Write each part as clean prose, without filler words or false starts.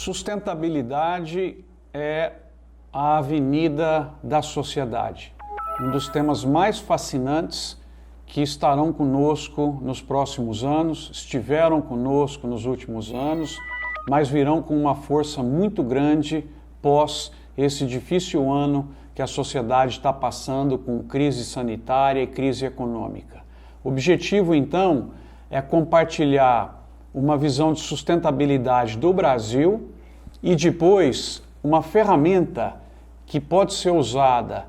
Sustentabilidade é a avenida da sociedade, um dos temas mais fascinantes que estarão conosco nos próximos anos, estiveram conosco nos últimos anos, mas virão com uma força muito grande pós esse difícil ano que a sociedade está passando com crise sanitária e crise econômica. O objetivo, então, é compartilhar uma visão de sustentabilidade do Brasil e depois uma ferramenta que pode ser usada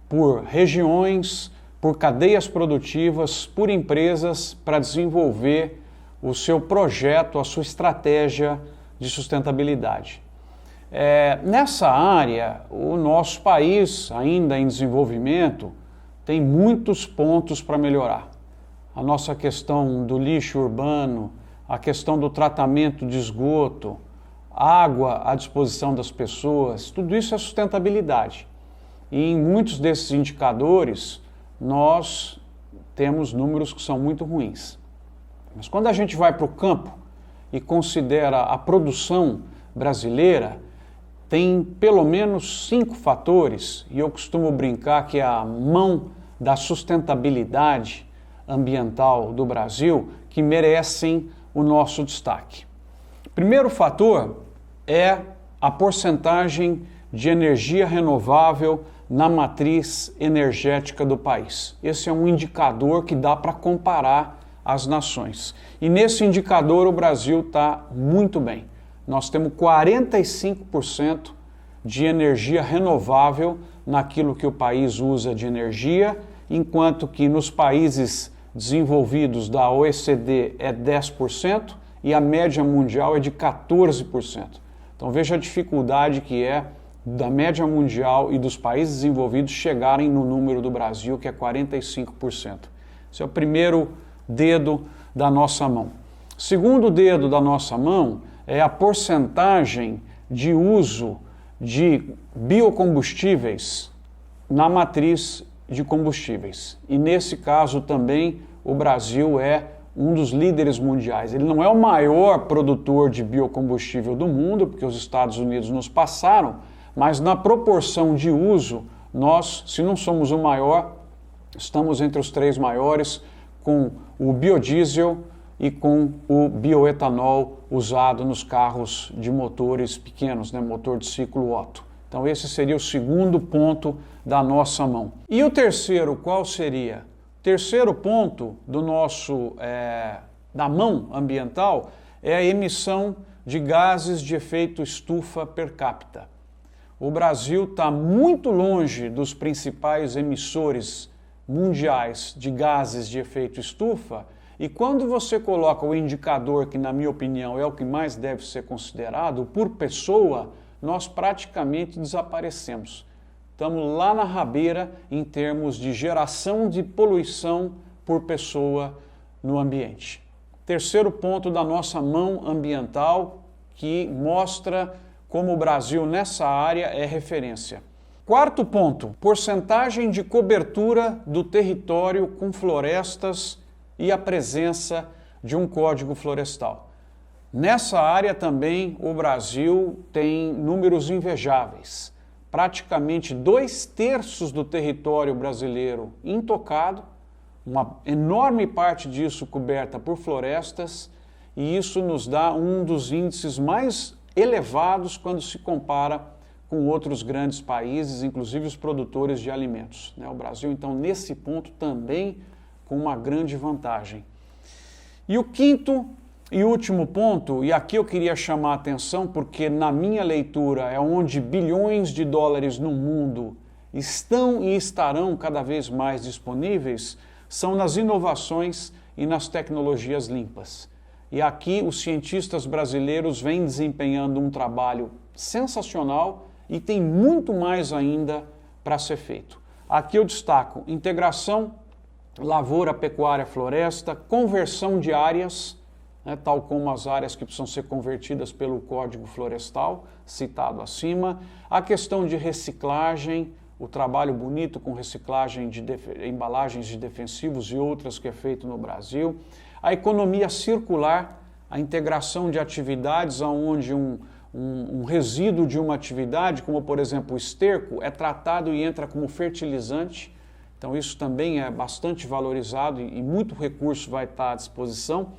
por regiões, por cadeias produtivas, por empresas para desenvolver o seu projeto, a sua estratégia de sustentabilidade. Nessa área, o nosso país, ainda em desenvolvimento, tem muitos pontos para melhorar. A nossa questão do lixo urbano, a questão do tratamento de esgoto, água à disposição das pessoas, tudo isso é sustentabilidade. E em muitos desses indicadores, nós temos números que são muito ruins. Mas quando a gente vai para o campo e considera a produção brasileira, tem pelo menos 5 fatores, e eu costumo brincar que é a mão da sustentabilidade ambiental do Brasil que merecem o nosso destaque. O primeiro fator é a porcentagem de energia renovável na matriz energética do país. Esse é um indicador que dá para comparar as nações. E nesse indicador o Brasil está muito bem. Nós temos 45% de energia renovável naquilo que o país usa de energia, enquanto que nos países desenvolvidos da OECD é 10% e a média mundial é de 14%. Então veja a dificuldade que é da média mundial e dos países desenvolvidos chegarem no número do Brasil, que é 45%. Esse é o primeiro dedo da nossa mão. Segundo dedo da nossa mão é a porcentagem de uso de biocombustíveis na matriz de combustíveis. E nesse caso também o Brasil é um dos líderes mundiais. Ele não é o maior produtor de biocombustível do mundo, porque os Estados Unidos nos passaram, mas na proporção de uso, nós, se não somos o maior, estamos entre os 3 maiores, com o biodiesel e com o bioetanol usado nos carros de motores pequenos, motor de ciclo Otto. Então esse seria o segundo ponto da nossa mão. E o terceiro, qual seria? O terceiro ponto do da mão ambiental é a emissão de gases de efeito estufa per capita. O Brasil está muito longe dos principais emissores mundiais de gases de efeito estufa, e quando você coloca o indicador, que na minha opinião é o que mais deve ser considerado, por pessoa, nós praticamente desaparecemos. Estamos lá na rabeira em termos de geração de poluição por pessoa no ambiente. Terceiro ponto da nossa mão ambiental, que mostra como o Brasil nessa área é referência. Quarto ponto, porcentagem de cobertura do território com florestas e a presença de um código florestal. Nessa área também o Brasil tem números invejáveis. Praticamente 2/3 do território brasileiro intocado, uma enorme parte disso coberta por florestas, e isso nos dá um dos índices mais elevados quando se compara com outros grandes países, inclusive os produtores de alimentos. O Brasil, então, nesse ponto também com uma grande vantagem. E o quinto e último ponto, e aqui eu queria chamar a atenção porque na minha leitura é onde bilhões de dólares no mundo estão e estarão cada vez mais disponíveis, são nas inovações e nas tecnologias limpas. E aqui os cientistas brasileiros vêm desempenhando um trabalho sensacional e tem muito mais ainda para ser feito. Aqui eu destaco integração lavoura, pecuária, floresta, conversão de áreas, tal como as áreas que precisam ser convertidas pelo Código Florestal, citado acima, a questão de reciclagem, o trabalho bonito com reciclagem de embalagens de defensivos e outras que é feito no Brasil, a economia circular, a integração de atividades onde um resíduo de uma atividade, como por exemplo o esterco, é tratado e entra como fertilizante. Então isso também é bastante valorizado e muito recurso vai estar à disposição.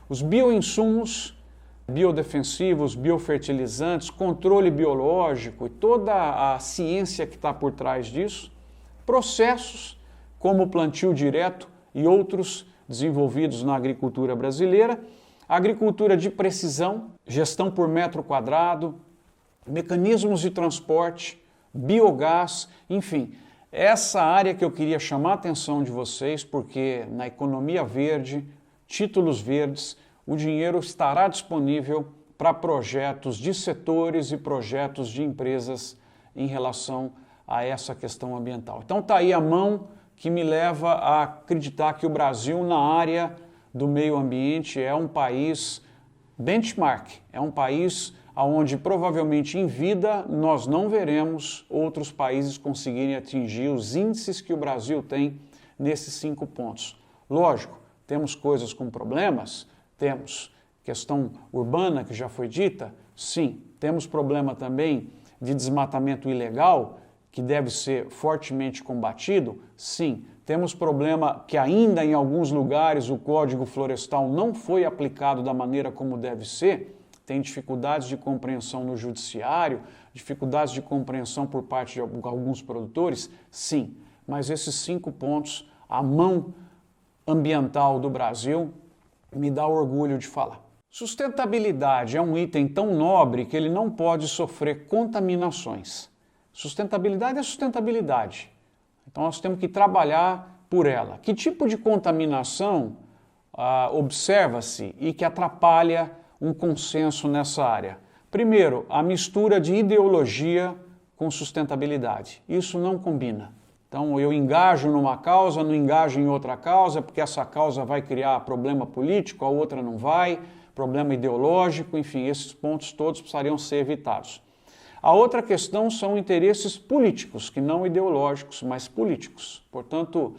Os bioinsumos, biodefensivos, biofertilizantes, controle biológico e toda a ciência que está por trás disso. Processos como o plantio direto e outros desenvolvidos na agricultura brasileira. Agricultura de precisão, gestão por metro quadrado, mecanismos de transporte, biogás, enfim. Essa área que eu queria chamar a atenção de vocês, porque na economia verde, títulos verdes, o dinheiro estará disponível para projetos de setores e projetos de empresas em relação a essa questão ambiental. Então está aí a mão que me leva a acreditar que o Brasil, na área do meio ambiente, é um país benchmark, é um país onde provavelmente em vida nós não veremos outros países conseguirem atingir os índices que o Brasil tem nesses 5 pontos. Lógico, temos coisas com problemas, temos questão urbana que já foi dita, sim, temos problema também de desmatamento ilegal, que deve ser fortemente combatido, sim. Temos problema que ainda em alguns lugares o Código Florestal não foi aplicado da maneira como deve ser, tem dificuldades de compreensão no judiciário, dificuldades de compreensão por parte de alguns produtores, sim. Mas esses 5 pontos, a mão ambiental do Brasil, me dá orgulho de falar. Sustentabilidade é um item tão nobre que ele não pode sofrer contaminações. Sustentabilidade é sustentabilidade. Então nós temos que trabalhar por ela. Que tipo de contaminação observa-se e que atrapalha um consenso nessa área? Primeiro, a mistura de ideologia com sustentabilidade. Isso não combina. Então eu engajo numa causa, não engajo em outra causa, porque essa causa vai criar problema político, a outra não vai, problema ideológico, enfim, esses pontos todos precisariam ser evitados. A outra questão são interesses políticos, que não ideológicos, mas políticos. Portanto,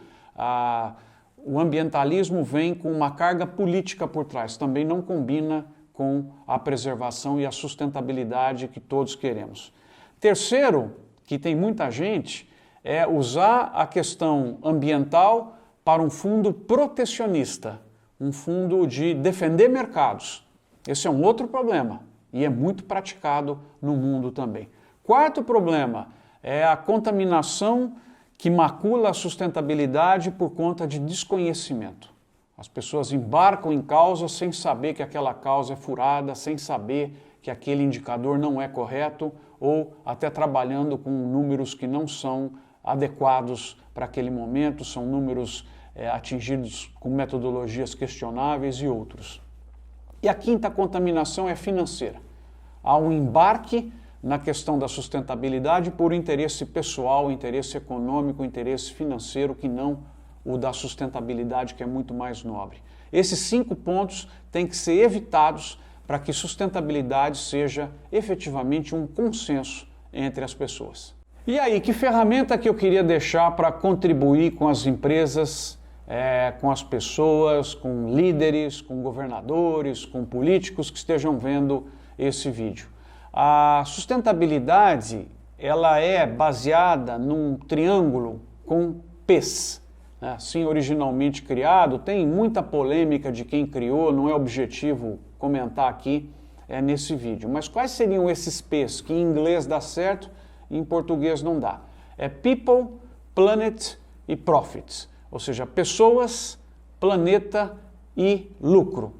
o ambientalismo vem com uma carga política por trás, também não combina com a preservação e a sustentabilidade que todos queremos. Terceiro, que tem muita gente, é usar a questão ambiental para um fundo protecionista, um fundo de defender mercados. Esse é um outro problema. E é muito praticado no mundo também. Quarto problema é a contaminação que macula a sustentabilidade por conta de desconhecimento. As pessoas embarcam em causas sem saber que aquela causa é furada, sem saber que aquele indicador não é correto ou até trabalhando com números que não são adequados para aquele momento, são números atingidos com metodologias questionáveis e outros. E a quinta contaminação é financeira. Há um embarque na questão da sustentabilidade por interesse pessoal, interesse econômico, interesse financeiro, que não o da sustentabilidade, que é muito mais nobre. Esses 5 pontos têm que ser evitados para que sustentabilidade seja efetivamente um consenso entre as pessoas. E aí, que ferramenta que eu queria deixar para contribuir com as empresas, com as pessoas, com líderes, com governadores, com políticos que estejam vendo esse vídeo? A sustentabilidade, ela é baseada num triângulo com P's, né? Assim originalmente criado, tem muita polêmica de quem criou, não é objetivo comentar aqui nesse vídeo. Mas quais seriam esses P's que em inglês dá certo e em português não dá? É People, Planet e Profit. Ou seja, pessoas, planeta e lucro.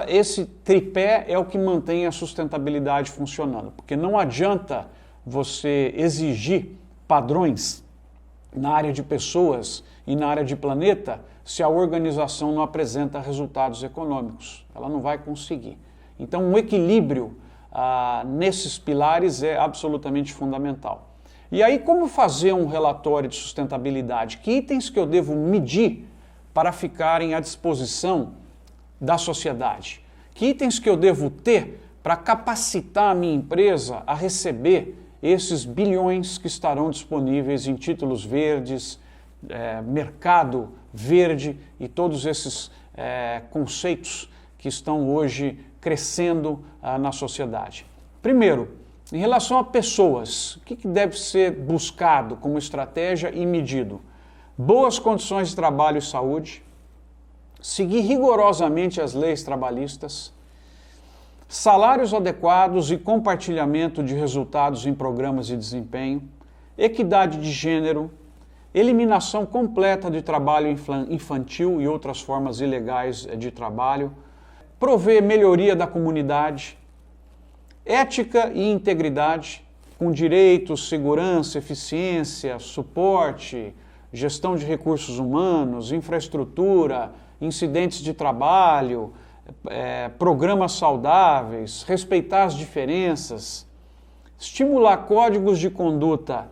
Esse tripé é o que mantém a sustentabilidade funcionando, porque não adianta você exigir padrões na área de pessoas e na área de planeta se a organização não apresenta resultados econômicos. Ela não vai conseguir. Então, um equilíbrio nesses pilares é absolutamente fundamental. E aí, como fazer um relatório de sustentabilidade? Que itens que eu devo medir para ficarem à disposição da sociedade? Que itens que eu devo ter para capacitar a minha empresa a receber esses bilhões que estarão disponíveis em títulos verdes, mercado verde e todos esses conceitos que estão hoje crescendo na sociedade? Primeiro, em relação a pessoas, o que deve ser buscado como estratégia e medido? Boas condições de trabalho e saúde, seguir rigorosamente as leis trabalhistas, salários adequados e compartilhamento de resultados em programas de desempenho, equidade de gênero, eliminação completa de trabalho infantil e outras formas ilegais de trabalho, prover melhoria da comunidade, ética e integridade, com direitos, segurança, eficiência, suporte, gestão de recursos humanos, infraestrutura, incidentes de trabalho, programas saudáveis, respeitar as diferenças, estimular códigos de conduta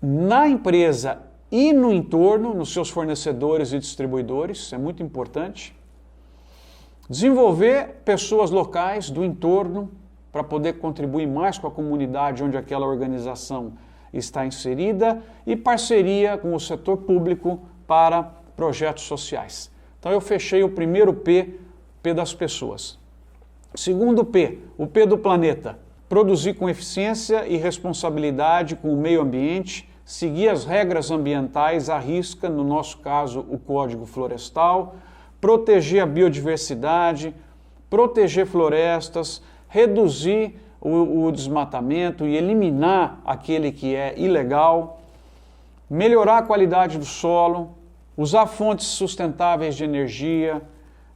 na empresa e no entorno, nos seus fornecedores e distribuidores, isso é muito importante. Desenvolver pessoas locais do entorno para poder contribuir mais com a comunidade onde aquela organização está inserida e parceria com o setor público para projetos sociais. Então eu fechei o primeiro P das pessoas. Segundo P, o P do planeta. Produzir com eficiência e responsabilidade com o meio ambiente, seguir as regras ambientais à risca, no nosso caso o Código Florestal, proteger a biodiversidade, proteger florestas, reduzir o desmatamento e eliminar aquele que é ilegal, melhorar a qualidade do solo, usar fontes sustentáveis de energia,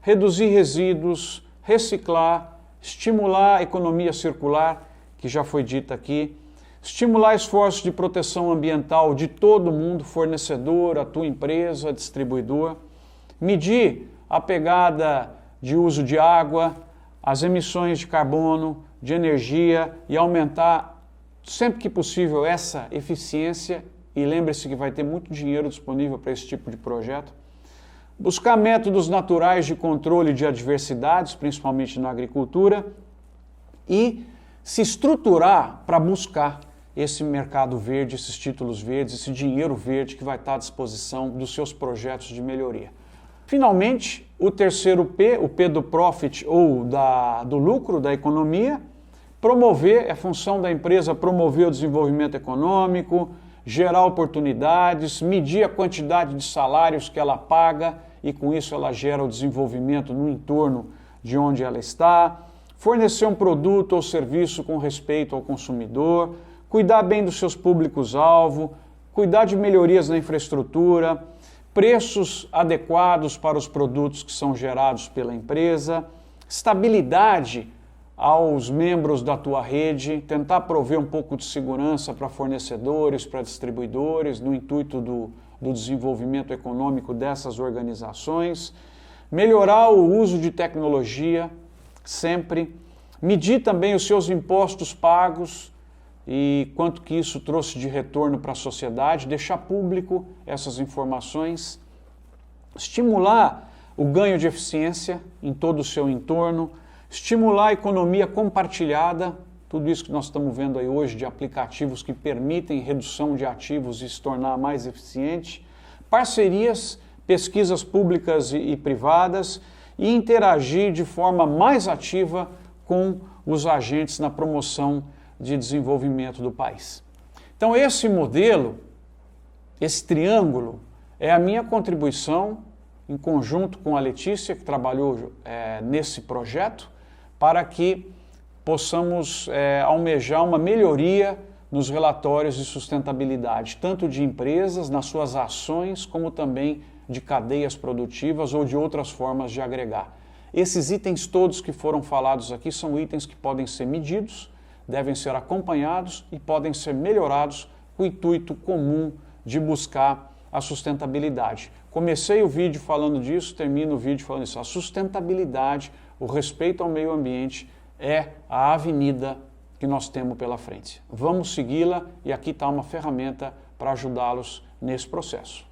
reduzir resíduos, reciclar, estimular a economia circular, que já foi dita aqui, estimular esforços de proteção ambiental de todo mundo, fornecedor, a tua empresa, distribuidor, medir a pegada de uso de água, as emissões de carbono, de energia e aumentar sempre que possível essa eficiência, e lembre-se que vai ter muito dinheiro disponível para esse tipo de projeto. Buscar métodos naturais de controle de adversidades, principalmente na agricultura, e se estruturar para buscar esse mercado verde, esses títulos verdes, esse dinheiro verde que vai estar à disposição dos seus projetos de melhoria. Finalmente, o terceiro P, o P do profit ou do lucro, da economia, promover, é função da empresa promover o desenvolvimento econômico, gerar oportunidades, medir a quantidade de salários que ela paga e com isso ela gera o desenvolvimento no entorno de onde ela está, fornecer um produto ou serviço com respeito ao consumidor, cuidar bem dos seus públicos-alvo, cuidar de melhorias na infraestrutura, preços adequados para os produtos que são gerados pela empresa, estabilidade aos membros da tua rede, tentar prover um pouco de segurança para fornecedores, para distribuidores, no intuito do desenvolvimento econômico dessas organizações, melhorar o uso de tecnologia sempre, medir também os seus impostos pagos e quanto que isso trouxe de retorno para a sociedade, deixar público essas informações, estimular o ganho de eficiência em todo o seu entorno, estimular a economia compartilhada, tudo isso que nós estamos vendo aí hoje de aplicativos que permitem redução de ativos e se tornar mais eficiente, parcerias, pesquisas públicas e privadas e interagir de forma mais ativa com os agentes na promoção de desenvolvimento do país. Então esse modelo, esse triângulo, é a minha contribuição em conjunto com a Letícia, que trabalhou nesse projeto, para que possamos almejar uma melhoria nos relatórios de sustentabilidade, tanto de empresas, nas suas ações, como também de cadeias produtivas ou de outras formas de agregar. Esses itens todos que foram falados aqui são itens que podem ser medidos, devem ser acompanhados e podem ser melhorados com o intuito comum de buscar a sustentabilidade. Comecei o vídeo falando disso, termino o vídeo falando isso. A sustentabilidade, o respeito ao meio ambiente é a avenida que nós temos pela frente. Vamos segui-la e aqui está uma ferramenta para ajudá-los nesse processo.